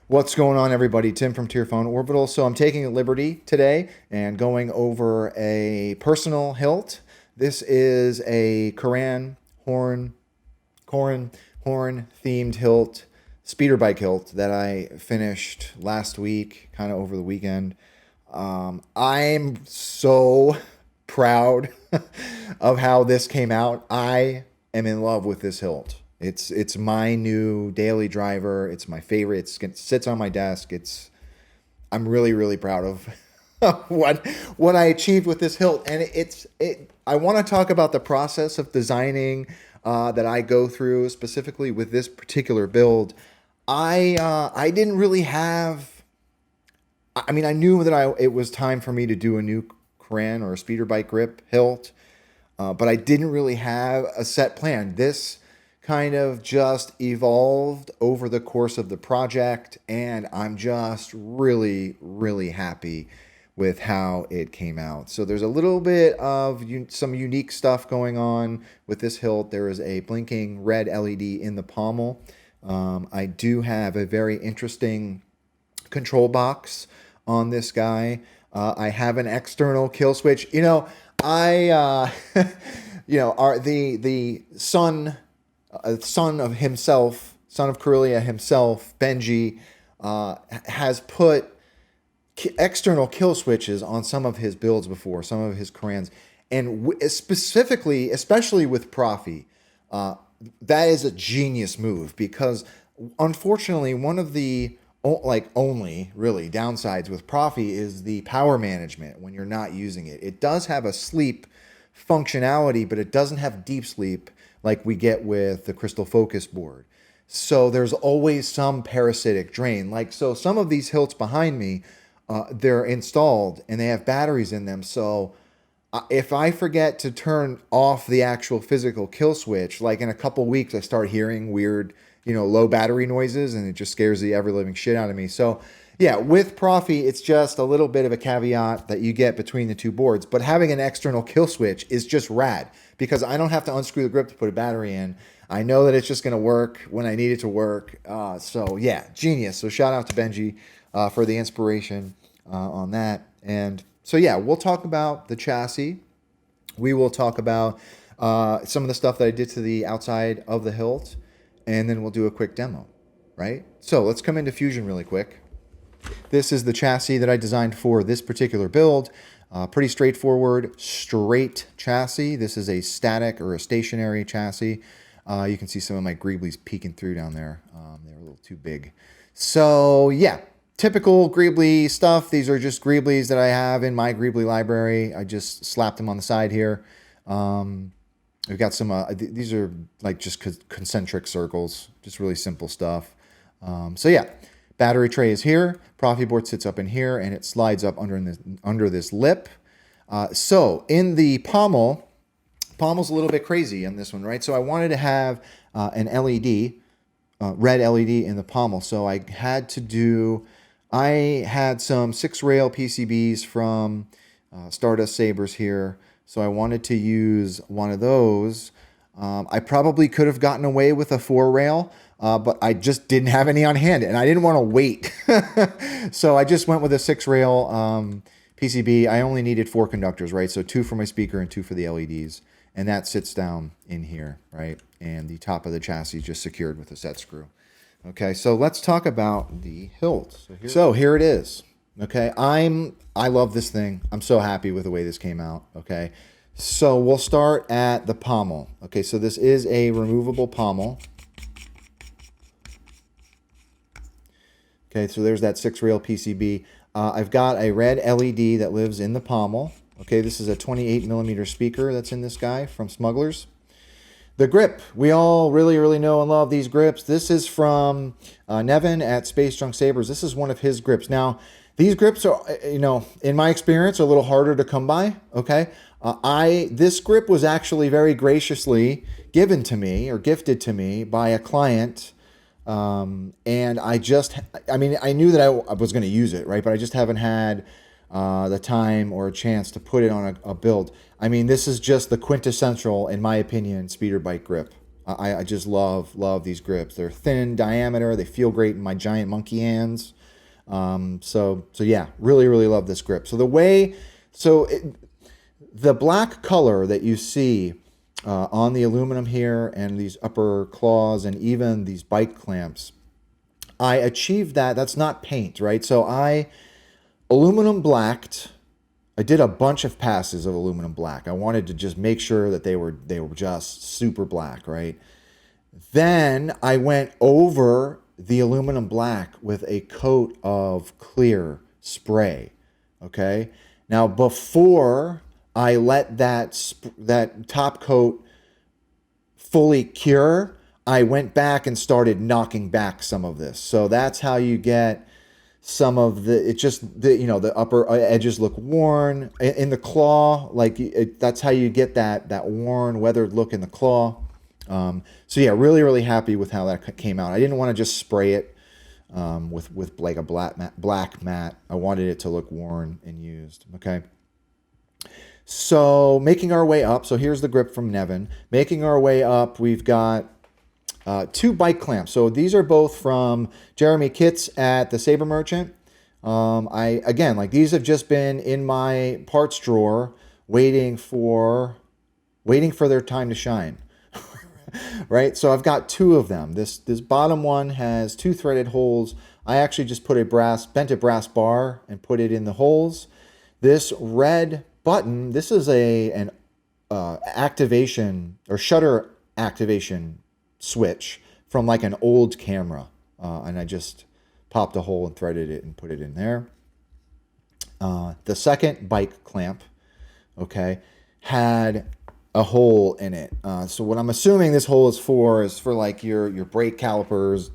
What's going on, everybody? Tim from Tierfon Orbital. So I'm taking a liberty today and going over a personal hilt. This is a Corran horn themed hilt, speeder bike hilt that I finished last week, kind of over the weekend. I'm so proud of how this came out. I am in love with this hilt. It's my new daily driver. It's my favorite. It sits on my desk. I'm really proud of what I achieved with this hilt. And I want to talk about the process of designing that I go through specifically with this particular build. I didn't really have. I mean, I knew that it was time for me to do a new Corran or a speeder bike grip hilt, but I didn't really have a set plan. This kind of just evolved over the course of the project, and I'm just really happy with how it came out. So there's a little bit of some unique stuff going on with this hilt. There is a blinking red LED in the pommel. I do have a very interesting control box on this guy. I have an external kill switch. I the son of Corellia himself, Benji, has put external kill switches on some of his builds before, some of his Corrans, and specifically, especially with Proffie, that is a genius move because, unfortunately, one of the only really downsides with Proffie is the power management when you're not using it. It does have a sleep functionality, but it doesn't have deep sleep like we get with the crystal focus board. So there's always some parasitic drain. So some of these hilts behind me, they're installed and they have batteries in them. So if I forget to turn off the actual physical kill switch, like in a couple weeks, I start hearing weird, low battery noises, and it just scares the ever living shit out of me. So yeah, with Proffie, it's just a little bit of a caveat that you get between the two boards, but having an external kill switch is just rad because I don't have to unscrew the grip to put a battery in. I know that it's just going to work when I need it to work. So yeah, genius. So shout out to Benji for the inspiration on that. And so yeah, we'll talk about the chassis. We will talk about some of the stuff that I did to the outside of the hilt, and then we'll do a quick demo, right? So let's come into Fusion really quick. This is the chassis that I designed for this particular build. Pretty straightforward, straight chassis. This is a static or a stationary chassis. You can see some of my greeblies peeking through down there. They're a little too big. So yeah, typical greebly stuff. These are just greeblies that I have in my greebly library. I just slapped them on the side here. We've got some, these are like just concentric circles, just really simple stuff. So yeah. Battery tray is here. Proffie board sits up in here, and it slides up under this lip. So in the pommel's a little bit crazy on this one, right? So I wanted to have an LED, red LED in the pommel. So I had some 6-rail PCBs from Stardust Sabers here. So I wanted to use one of those. I probably could have gotten away with a 4-rail, but I just didn't have any on hand, and I didn't want to wait. So I just went with a 6-rail PCB. I only needed 4 conductors, right? So 2 for my speaker and 2 for the LEDs. And that sits down in here, right? And the top of the chassis is just secured with a set screw. Okay, so let's talk about the hilt. So here it is. Okay, I love this thing. I'm so happy with the way this came out. Okay, so we'll start at the pommel. Okay, so this is a removable pommel. Okay, so there's that 6-rail PCB. I've got a red LED that lives in the pommel. Okay, this is a 28mm speaker that's in this guy from Smugglers. The grip, we all really know and love these grips. This is from Nevin at Space Junk Sabers. This is one of his grips. Now, these grips are, in my experience, are a little harder to come by. Okay, this grip was actually very graciously given to me or gifted to me by a client. And I knew that I was going to use it, right? But I just haven't had the time or a chance to put it on a build. I mean, this is just the quintessential, in my opinion, speeder bike grip. I just love these grips. They're thin in diameter. They feel great in my giant monkey hands. So yeah, really love this grip. So the black color that you see on the aluminum here and these upper claws and even these bike clamps, I achieved that. That's not paint, right? So I aluminum blacked. I did a bunch of passes of aluminum black. I wanted to just make sure that they were just super black, right? Then I went over the aluminum black with a coat of clear spray, okay? Now, before I let that top coat fully cure, I went back and started knocking back some of this. So that's how you get some of the upper edges look worn in the claw. Like that's how you get that worn, weathered look in the claw. So yeah, really happy with how that came out. I didn't want to just spray it with like a black matte. I wanted it to look worn and used. Okay. So making our way up. So here's the grip from Nevin. Making our way up, we've got 2 bike clamps. So these are both from Jeremy Kitts at the Saber Merchant. Again, these have just been in my parts drawer waiting for their time to shine. Right? So I've got 2 of them. This bottom one has 2 threaded holes. I actually just put bent a brass bar and put it in the holes. This red button, this is an activation or shutter activation switch from like an old camera, and I just popped a hole and threaded it and put it in there. The second bike clamp, okay, had a hole in it. So what I'm assuming this hole is for like your brake calipers,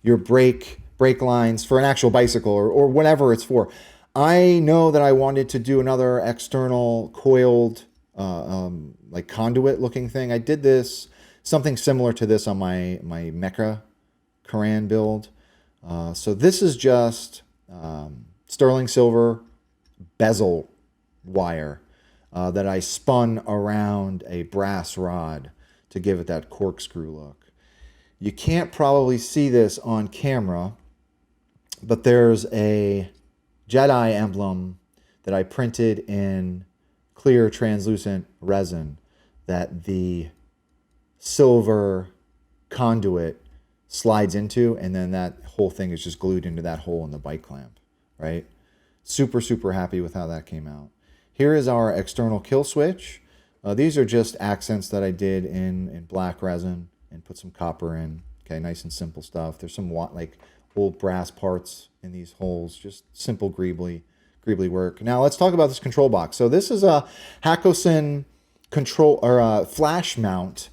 your brake lines for an actual bicycle or whatever it's for. I know that I wanted to do another external coiled like conduit looking thing. I did something similar to this on my Mecha Corran build. So this is just sterling silver bezel wire that I spun around a brass rod to give it that corkscrew look. You can't probably see this on camera, but there's a Jedi emblem that I printed in clear translucent resin that the silver conduit slides into, and then that whole thing is just glued into that hole in the bike clamp, right? Super happy with how that came out. Here is our external kill switch. These are just accents that I did in black resin and put some copper in. Okay, nice and simple stuff. There's some like old brass parts in these holes, just simple greebly work. Now let's talk about this control box. So this is a Hakosen control or a flash mount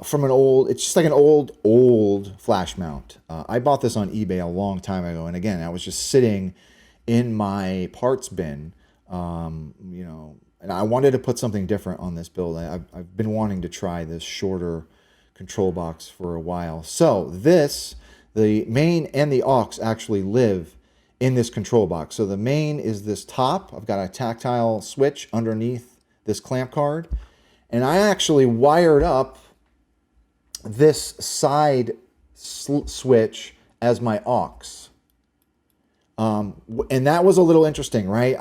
from an old. It's just like an old flash mount. I bought this on eBay a long time ago, and again, I was just sitting in my parts bin, and I wanted to put something different on this build. I've been wanting to try this shorter control box for a while. So the main and the aux actually live in this control box. So the main is this top. I've got a tactile switch underneath this clamp card. And I actually wired up this side switch as my aux. And that was a little interesting, right?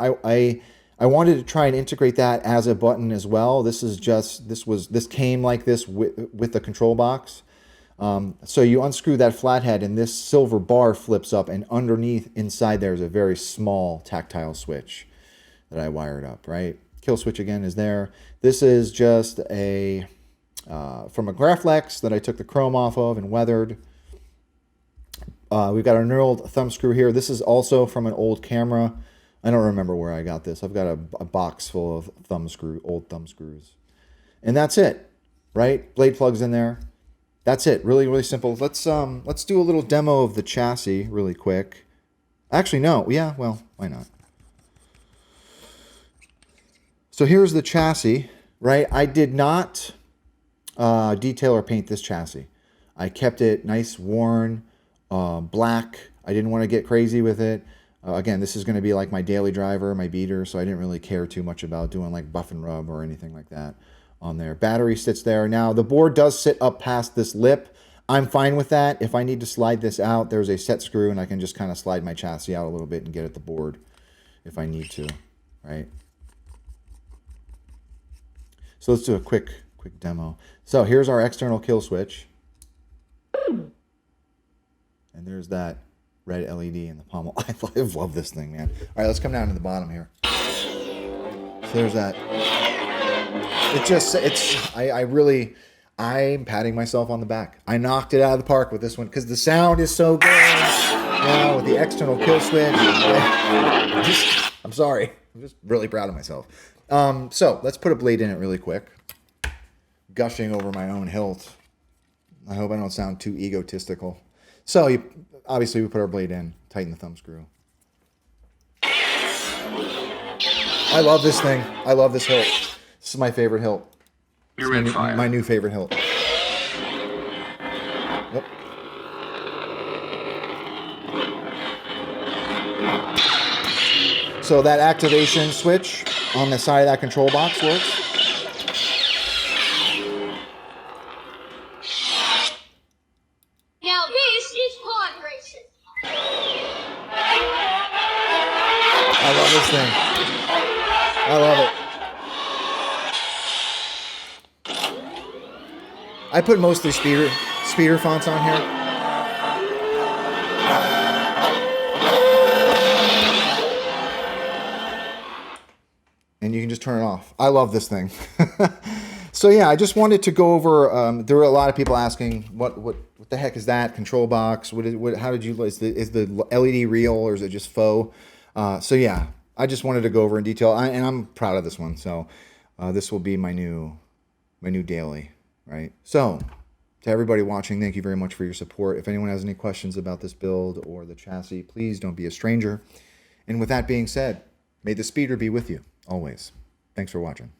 I wanted to try and integrate that as a button as well. This came like this with the control box. So you unscrew that flathead and this silver bar flips up, and underneath inside there is a very small tactile switch that I wired up, right? Kill switch again is there. This is just from a Graflex that I took the chrome off of and weathered. We've got our knurled thumb screw here. This is also from an old camera. I don't remember where I got this. I've got a box full of old thumb screws. And that's it, right? Blade plugs in there. That's it. Really simple. Let's do a little demo of the chassis really quick. Actually, no. Yeah, well, why not? So here's the chassis, right? I did not detail or paint this chassis. I kept it nice, worn, black. I didn't want to get crazy with it. Again, this is going to be like my daily driver, my beater, so I didn't really care too much about doing like buff and rub or anything like that on there. Battery sits there. Now, the board does sit up past this lip. I'm fine with that. If I need to slide this out, there's a set screw, and I can just kind of slide my chassis out a little bit and get at the board if I need to, right? So let's do a quick demo. So here's our external kill switch. And there's that red LED in the pommel. I love this thing, man. All right, let's come down to the bottom here. So there's that. I'm patting myself on the back. I knocked it out of the park with this one because the sound is so good. Now with the external kill switch. I'm sorry. I'm just really proud of myself. So let's put a blade in it really quick. Gushing over my own hilt. I hope I don't sound too egotistical. So obviously we put our blade in, tighten the thumb screw. I love this thing. I love this hilt. This is my favorite hilt. You're in fire. My new favorite hilt. Yep. So that activation switch on the side of that control box works. Now this is pod racing. I love this thing. I love it. I put mostly speeder fonts on here. And you can just turn it off. I love this thing. So yeah, I just wanted to go over. There were a lot of people asking, what the heck is that control box? How did you? Is the LED real or is it just faux? So yeah, I just wanted to go over in detail, and I'm proud of this one. So this will be my new daily. Right. So to everybody watching, thank you very much for your support. If anyone has any questions about this build or the chassis, please don't be a stranger. And with that being said, may the speeder be with you always. Thanks for watching.